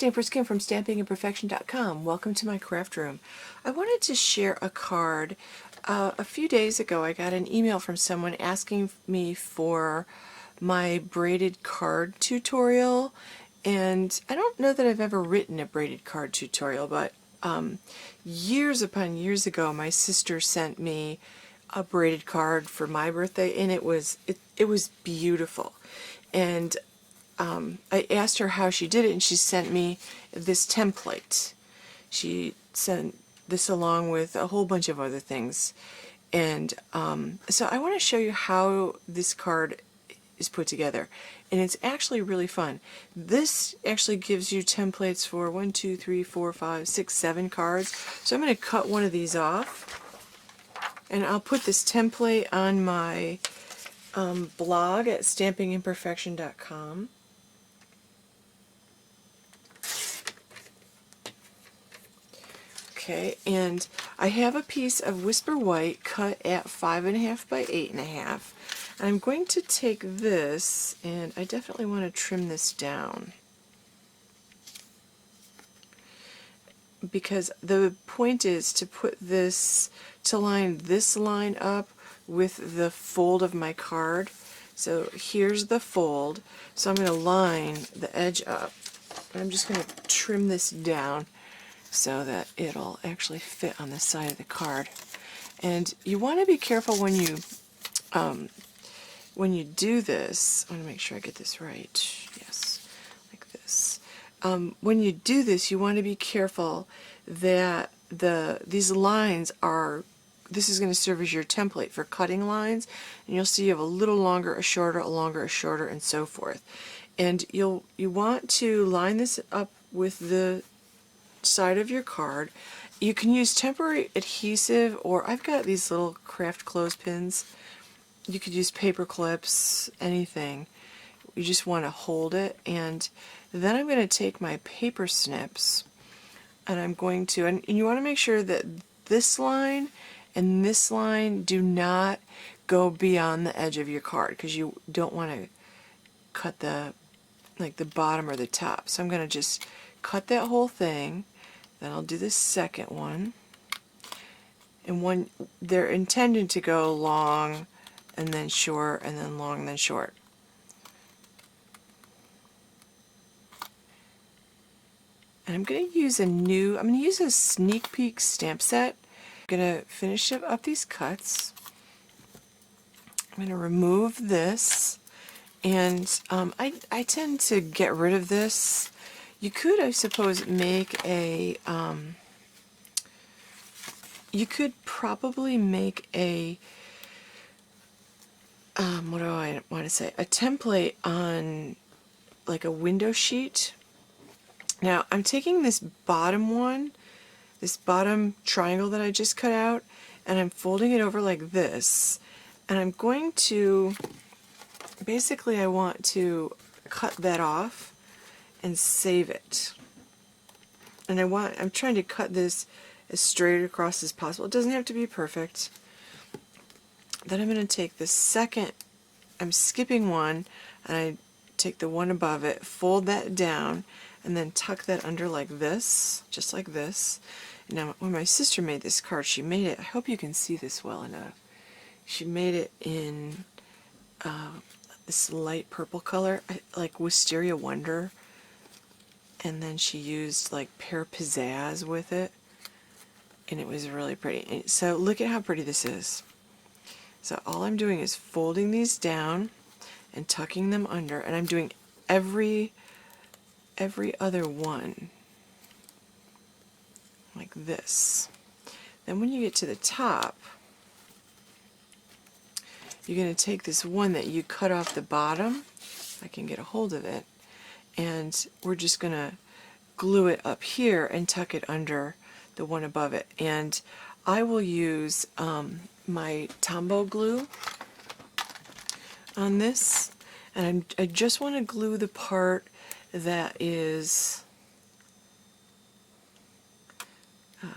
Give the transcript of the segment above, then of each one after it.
Stampers Kim from stampingandperfection.com. Welcome to my craft room. I wanted to share a card. A few days ago I got an email from someone asking me for my braided card tutorial, and I don't know that I've ever written a braided card tutorial, but years upon years ago my sister sent me a braided card for my birthday, and it was beautiful. And I asked her how she did it, and she sent me this template. She sent this along with a whole bunch of other things. And so I want to show you how this card is put together. And it's actually really fun. This actually gives you templates for 1, 2, 3, 4, 5, 6, 7 cards. So I'm going to cut one of these off. And I'll put this template on my blog at stampingandperfection.com. Okay, and I have a piece of Whisper White cut at 5.5 by 8.5. I'm going to take this, and I definitely want to trim this down, because the point is to put this, to line this line up with the fold of my card. So here's the fold, so I'm going to line the edge up. I'm just going to trim this down so that it'll actually fit on the side of the card. And you want to be careful when you do this. I want to make sure I get this right. Yes, like this. When you do this, you want to be careful that these lines are, this is going to serve as your template for cutting lines, and you'll see you have a little longer, a shorter, a longer, a shorter, and so forth. And you want to line this up with the side of your card. You can use temporary adhesive, or I've got these little craft clothespins. You could use paper clips, anything. You just want to hold it, and then I'm going to take my paper snips, and I'm going to, and you want to make sure that this line and this line do not go beyond the edge of your card, because you don't want to cut the bottom or the top. So I'm going to just cut that whole thing. Then I'll do the second one. And one, they're intended to go long and then short, and then long and then short. And I'm going to use I'm going to use a Sneak Peek stamp set. I'm going to finish up these cuts. I'm going to remove this, and I tend to get rid of this. You could, I suppose, make a, you could probably make a, what do I want to say, a template on like a window sheet. Now I'm taking this bottom one, this bottom triangle that I just cut out, and I'm folding it over like this, and I'm going to, basically I want to cut that off and save it. And I'm trying to cut this as straight across as possible. It doesn't have to be perfect. Then I'm going to take the second, I'm skipping one, and I take the one above it, fold that down, and then tuck that under like this, just like this. Now when my sister made this card, she made it, I hope you can see this well enough, she made it in this light purple color, like Wisteria Wonder. And then she used like Pear Pizzazz with it, and it was really pretty. So look at how pretty this is. So all I'm doing is folding these down and tucking them under, and I'm doing every other one like this. Then when you get to the top, you're going to take this one that you cut off the bottom, if I can get a hold of it, and we're just going to glue it up here and tuck it under the one above it. And I will use my Tombow glue on this, and I just want to glue the part that is, I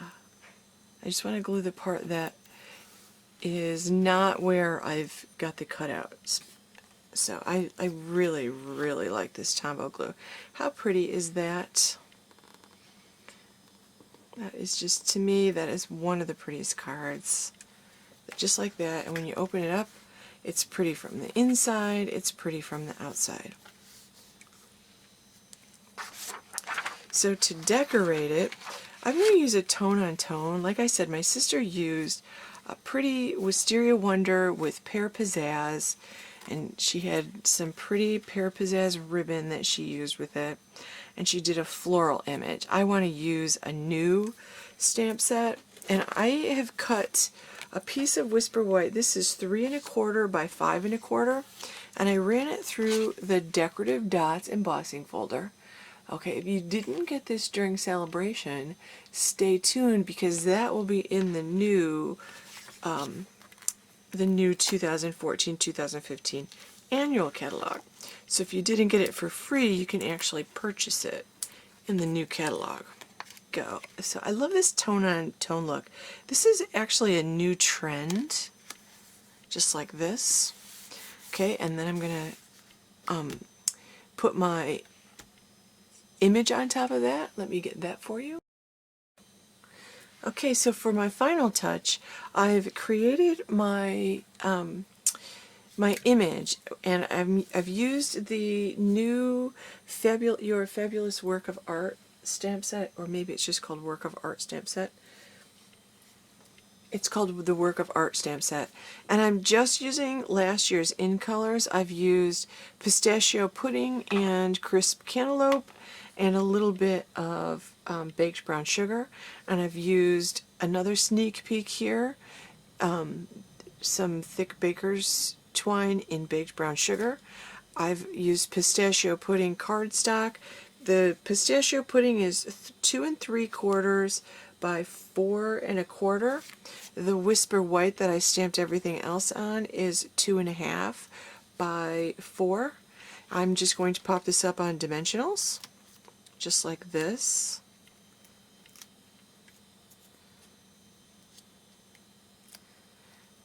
just want to glue the part that is not where I've got the cutouts. So I really, really like this Tombow glue. How pretty is that? That is just, to me, that is one of the prettiest cards. Just like that, and when you open it up, it's pretty from the inside, it's pretty from the outside. So to decorate it, I'm going to use a tone on tone. Like I said, my sister used a pretty Wisteria Wonder with Pear Pizzazz, and she had some pretty Pear Pizzazz ribbon that she used with it, and she did a floral image. I want to use a new stamp set, and I have cut a piece of Whisper White. This is 3 1/4 by 5 1/4, and I ran it through the Decorative Dots embossing folder. Okay, if you didn't get this during celebration, stay tuned, because that will be in the new 2014-2015 annual catalog. So if you didn't get it for free, you can actually purchase it in the new catalog. Go. So I love this tone on tone look. This is actually a new trend, just like this. Okay, and then I'm gonna put my image on top of that. Let me get that for you. Okay, so for my final touch, I've created my my image, and I've used the new Your Fabulous Work of Art stamp set, or maybe it's just called Work of Art stamp set. It's called the Work of Art stamp set, and I'm just using last year's in colors. I've used pistachio pudding and crisp cantaloupe and a little bit of baked brown sugar, and I've used another sneak peek here, some thick baker's twine in baked brown sugar. I've used pistachio pudding cardstock. The pistachio pudding is 2 3/4 by 4 1/4. The Whisper White that I stamped everything else on is 2 1/2 by 4. I'm just going to pop this up on dimensionals, just like this.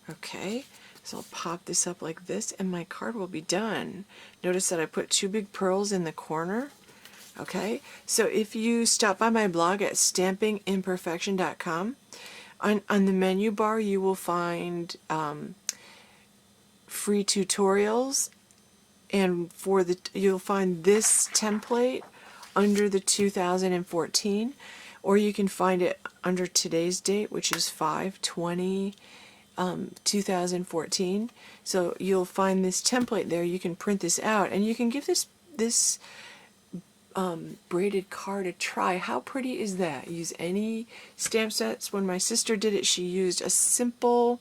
Okay, so I'll pop this up like this, and my card will be done. Notice that I put 2 big pearls in the corner. Okay, so if you stop by my blog at stampingimperfection.com, on the menu bar you will find free tutorials, and you'll find this template under the 2014, or you can find it under today's date, which is 5/20/2014. So you'll find this template there. You can print this out, and you can give this braided card a try. How pretty is that? Use any stamp sets. When my sister did it, she used a simple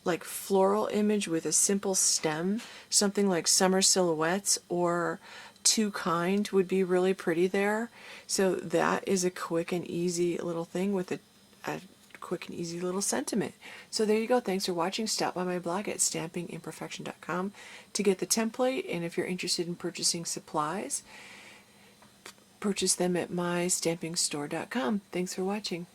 like floral image with a simple stem. Something like Summer Silhouettes or Too Kind would be really pretty there. So that is a quick and easy little thing with a quick and easy little sentiment. So there you go. Thanks for watching. Stop by my blog at stampingimperfection.com to get the template, and if you're interested in purchasing supplies, purchase them at mystampingstore.com. Thanks for watching.